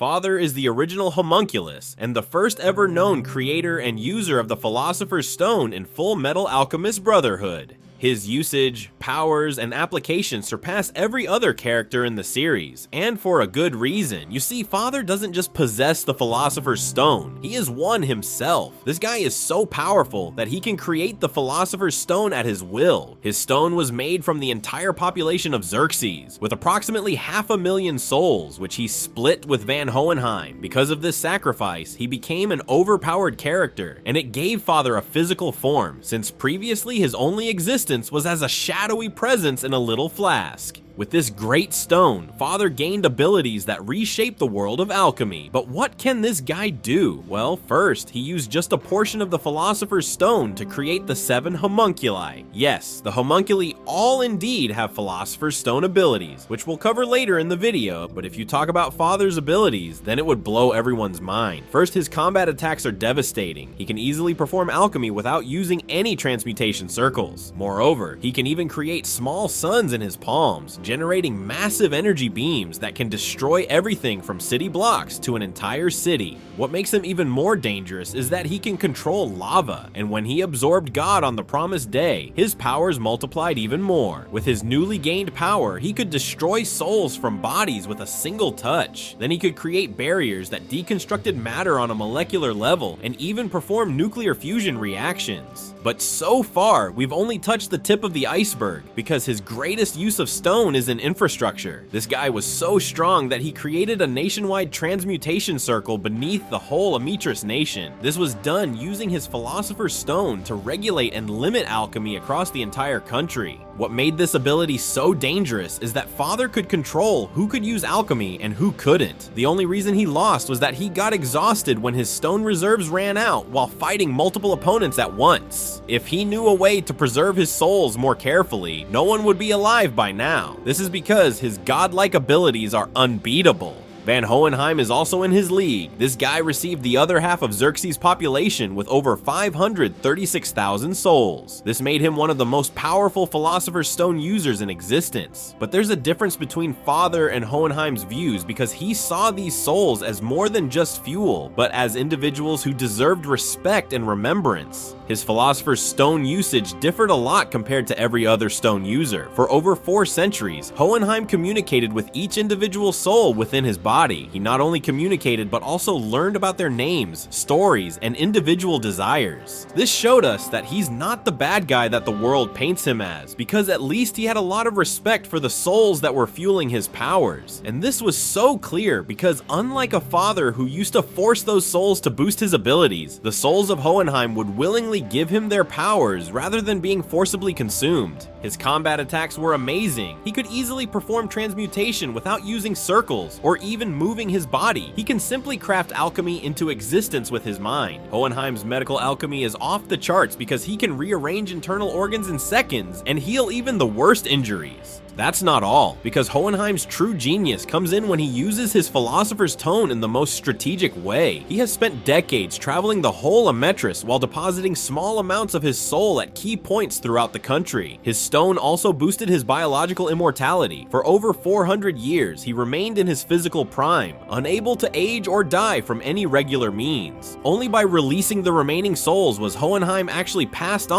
Father is the original homunculus, and the first ever known creator and user of the Philosopher's Stone in Full Metal Alchemist Brotherhood. His usage, powers, and applications surpass every other character in the series, and for a good reason. You see, Father doesn't just possess the Philosopher's Stone, he is one himself. This guy is so powerful that he can create the Philosopher's Stone at his will. His stone was made from the entire population of Xerxes, with approximately 500,000 souls, which he split with Van Hohenheim. Because of this sacrifice, he became an overpowered character, and it gave Father a physical form, since previously his only existence was as a shadowy presence in a little flask. With this great stone, Father gained abilities that reshaped the world of alchemy. But what can this guy do? Well, first, he used just a portion of the Philosopher's Stone to create the 7 homunculi. Yes, the homunculi all indeed have Philosopher's Stone abilities, which we'll cover later in the video, but if you talk about Father's abilities, then it would blow everyone's mind. First, his combat attacks are devastating. He can easily perform alchemy without using any transmutation circles. Moreover, he can even create small suns in his palms, generating massive energy beams that can destroy everything from city blocks to an entire city. What makes him even more dangerous is that he can control lava, and when he absorbed God on the promised day, his powers multiplied even more. With his newly gained power, he could destroy souls from bodies with a single touch. Then he could create barriers that deconstructed matter on a molecular level and even perform nuclear fusion reactions. But so far, we've only touched the tip of the iceberg, because his greatest use of stone is in infrastructure. This guy was so strong that he created a nationwide transmutation circle beneath the whole Ametris nation. This was done using his Philosopher's Stone to regulate and limit alchemy across the entire country. What made this ability so dangerous is that Father could control who could use alchemy and who couldn't. The only reason he lost was that he got exhausted when his stone reserves ran out while fighting multiple opponents at once. If he knew a way to preserve his souls more carefully, no one would be alive by now. This is because his godlike abilities are unbeatable. Van Hohenheim is also in his league. This guy received the other half of Xerxes' population with over 536,000 souls. This made him one of the most powerful Philosopher's Stone users in existence. But there's a difference between Father and Hohenheim's views, because he saw these souls as more than just fuel, but as individuals who deserved respect and remembrance. His Philosopher's Stone usage differed a lot compared to every other stone user. For over 4 centuries, Hohenheim communicated with each individual soul within his body. He not only communicated, but also learned about their names, stories, and individual desires. This showed us that he's not the bad guy that the world paints him as, because at least he had a lot of respect for the souls that were fueling his powers. And this was so clear because, unlike a father who used to force those souls to boost his abilities, the souls of Hohenheim would willingly give him their powers rather than being forcibly consumed. His combat attacks were amazing. He could easily perform transmutation without using circles or even moving his body. He can simply craft alchemy into existence with his mind. Hohenheim's medical alchemy is off the charts because he can rearrange internal organs in seconds and heal even the worst injuries. That's not all, because Hohenheim's true genius comes in when he uses his Philosopher's Stone in the most strategic way. He has spent decades traveling the whole Ametris while depositing small amounts of his soul at key points throughout the country. His stone also boosted his biological immortality. For over 400 years, he remained in his physical prime, unable to age or die from any regular means. Only by releasing the remaining souls was Hohenheim actually passed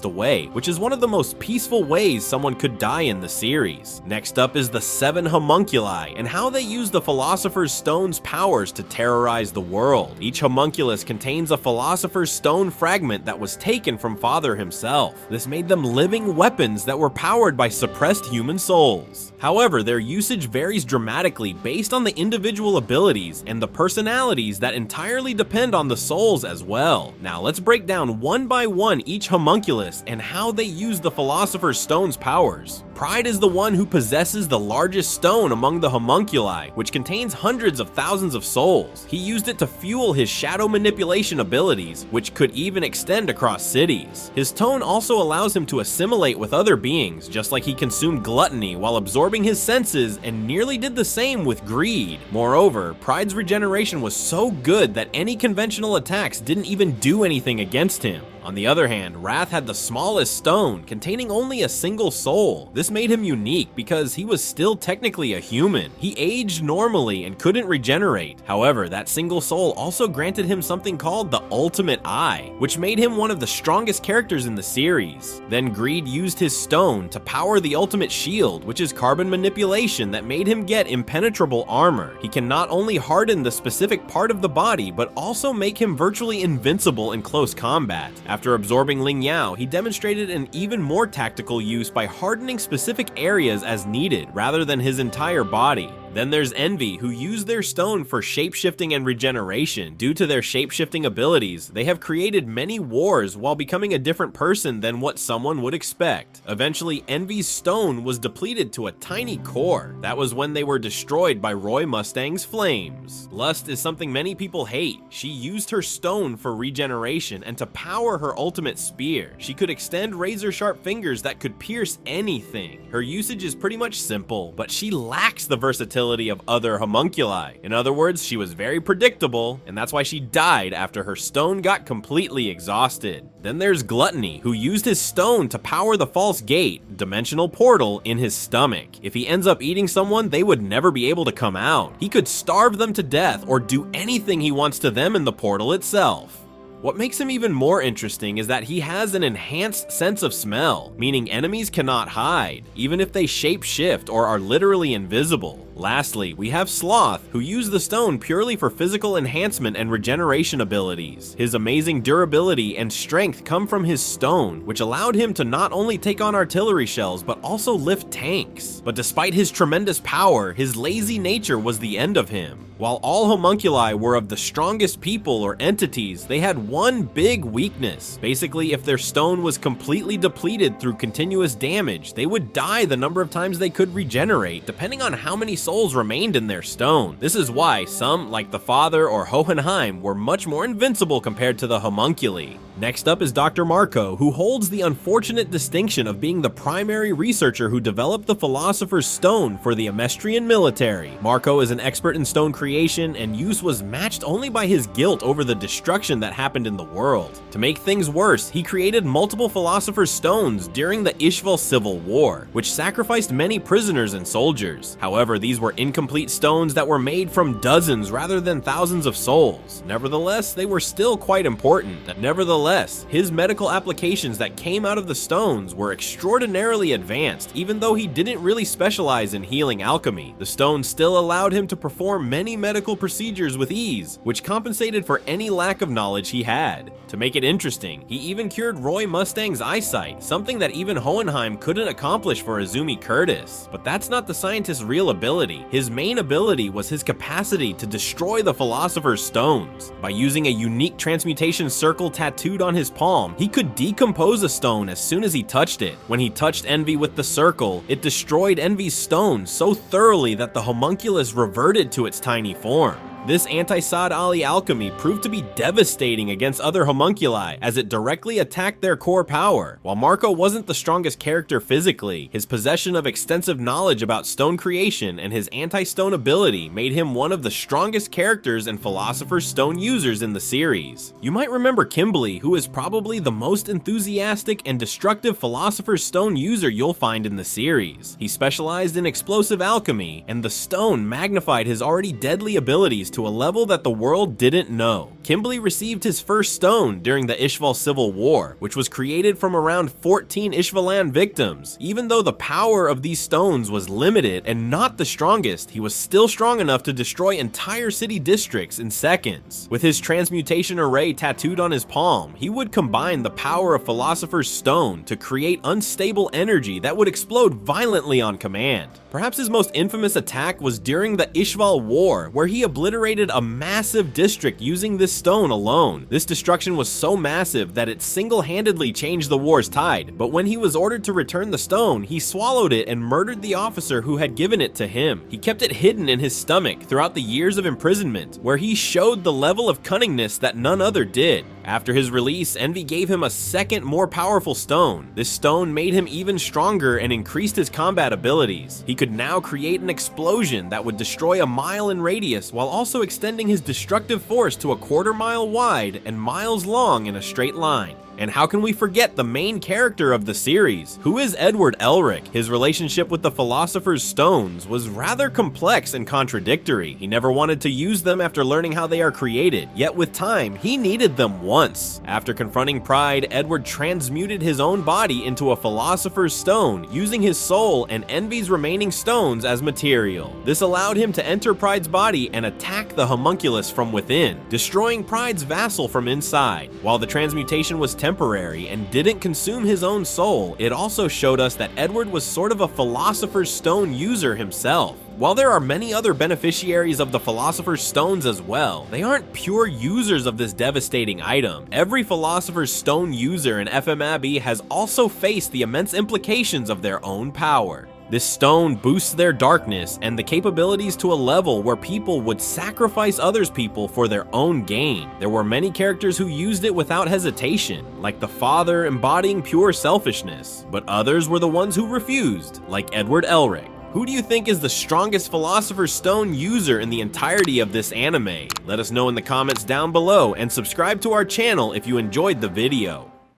away, which is one of the most peaceful ways someone could die in the series. Next up is the 7 homunculi and how they use the Philosopher's Stone's powers to terrorize the world. Each homunculus contains a Philosopher's Stone fragment that was taken from Father himself. This made them living weapons that were powered by suppressed human souls. However, their usage varies dramatically based on the individual abilities and the personalities that entirely depend on the souls as well. Now let's break down one by one each homunculus and how they use the Philosopher's Stone's powers. Pride is the one who possesses the largest stone among the homunculi, which contains hundreds of thousands of souls. He used it to fuel his shadow manipulation abilities, which could even extend across cities. His tone also allows him to assimilate with other beings, just like he consumed gluttony while absorbing his senses, and nearly did the same with greed. Moreover, Pride's regeneration was so good that any conventional attacks didn't even do anything against him. On the other hand, Wrath had the smallest stone, containing only a single soul. This made him unique because he was still technically a human. He aged normally and couldn't regenerate. However, that single soul also granted him something called the Ultimate Eye, which made him one of the strongest characters in the series. Then Greed used his stone to power the Ultimate Shield, which is carbon manipulation that made him get impenetrable armor. He can not only harden the specific part of the body, but also make him virtually invincible in close combat. After absorbing Ling Yao, he demonstrated an even more tactical use by hardening specific areas as needed, rather than his entire body. Then there's Envy, who used their stone for shapeshifting and regeneration. Due to their shapeshifting abilities, they have created many wars while becoming a different person than what someone would expect. Eventually, Envy's stone was depleted to a tiny core. That was when they were destroyed by Roy Mustang's flames. Lust is something many people hate. She used her stone for regeneration and to power her ultimate spear. She could extend razor-sharp fingers that could pierce anything. Her usage is pretty much simple, but she lacks the versatility of other homunculi. In other words, she was very predictable, and that's why she died after her stone got completely exhausted. Then there's Gluttony, who used his stone to power the false gate, dimensional portal, in his stomach. If he ends up eating someone, they would never be able to come out. He could starve them to death or do anything he wants to them in the portal itself. What makes him even more interesting is that he has an enhanced sense of smell, meaning enemies cannot hide, even if they shape-shift or are literally invisible. Lastly, we have Sloth, who used the stone purely for physical enhancement and regeneration abilities. His amazing durability and strength come from his stone, which allowed him to not only take on artillery shells, but also lift tanks. But despite his tremendous power, his lazy nature was the end of him. While all homunculi were of the strongest people or entities, they had one big weakness. Basically, if their stone was completely depleted through continuous damage, they would die the number of times they could regenerate, depending on how many souls remained in their stone. This is why some, like the Father or Hohenheim, were much more invincible compared to the homunculi. Next up is Dr. Marco, who holds the unfortunate distinction of being the primary researcher who developed the Philosopher's Stone for the Amestrian military. Marco is an expert in stone creation, and use was matched only by his guilt over the destruction that happened in the world. To make things worse, he created multiple Philosopher's Stones during the Ishval Civil War, which sacrificed many prisoners and soldiers. However, these were incomplete stones that were made from dozens rather than thousands of souls. Nevertheless, they were still quite important. Nevertheless, his medical applications that came out of the stones were extraordinarily advanced, even though he didn't really specialize in healing alchemy. The stones still allowed him to perform many medical procedures with ease, which compensated for any lack of knowledge he had. To make it interesting, he even cured Roy Mustang's eyesight, something that even Hohenheim couldn't accomplish for Azumi Curtis. But that's not the scientist's real ability. His main ability was his capacity to destroy the Philosopher's Stones. By using a unique transmutation circle tattooed on his palm, he could decompose a stone as soon as he touched it. When he touched Envy with the circle, it destroyed Envy's stone so thoroughly that the homunculus reverted to its tiny form. This anti-Saad Ali alchemy proved to be devastating against other homunculi, as it directly attacked their core power. While Marco wasn't the strongest character physically, his possession of extensive knowledge about stone creation and his anti-stone ability made him one of the strongest characters and Philosopher's Stone users in the series. You might remember Kimberly, who is probably the most enthusiastic and destructive Philosopher's Stone user you'll find in the series. He specialized in explosive alchemy, and the stone magnified his already deadly abilities to a level that the world didn't know. Kimberly received his first stone during the Ishval Civil War, which was created from around 14 Ishvalan victims. Even though the power of these stones was limited and not the strongest, he was still strong enough to destroy entire city districts in seconds. With his transmutation array tattooed on his palm, he would combine the power of Philosopher's Stone to create unstable energy that would explode violently on command. Perhaps his most infamous attack was during the Ishval War, where he obliterated a massive district using this stone alone. This destruction was so massive that it single-handedly changed the war's tide, but when he was ordered to return the stone, he swallowed it and murdered the officer who had given it to him. He kept it hidden in his stomach throughout the years of imprisonment, where he showed the level of cunningness that none other did. After his release, Envy gave him a second, more powerful stone. This stone made him even stronger and increased his combat abilities. He could now create an explosion that would destroy a mile in radius while also extending his destructive force to a quarter-mile wide and miles long in a straight line. And how can we forget the main character of the series? Who is Edward Elric? His relationship with the Philosopher's Stones was rather complex and contradictory. He never wanted to use them after learning how they are created, yet with time, he needed them once. After confronting Pride, Edward transmuted his own body into a Philosopher's Stone, using his soul and Envy's remaining stones as material. This allowed him to enter Pride's body and attack the homunculus from within, destroying Pride's vassal from inside. While the transmutation was temporary and didn't consume his own soul, it also showed us that Edward was sort of a Philosopher's Stone user himself. While there are many other beneficiaries of the Philosopher's Stones as well, they aren't pure users of this devastating item. Every Philosopher's Stone user in FMAB has also faced the immense implications of their own power. This stone boosts their darkness and the capabilities to a level where people would sacrifice others' people for their own gain. There were many characters who used it without hesitation, like the father embodying pure selfishness, but others were the ones who refused, like Edward Elric. Who do you think is the strongest Philosopher's Stone user in the entirety of this anime? Let us know in the comments down below and subscribe to our channel if you enjoyed the video.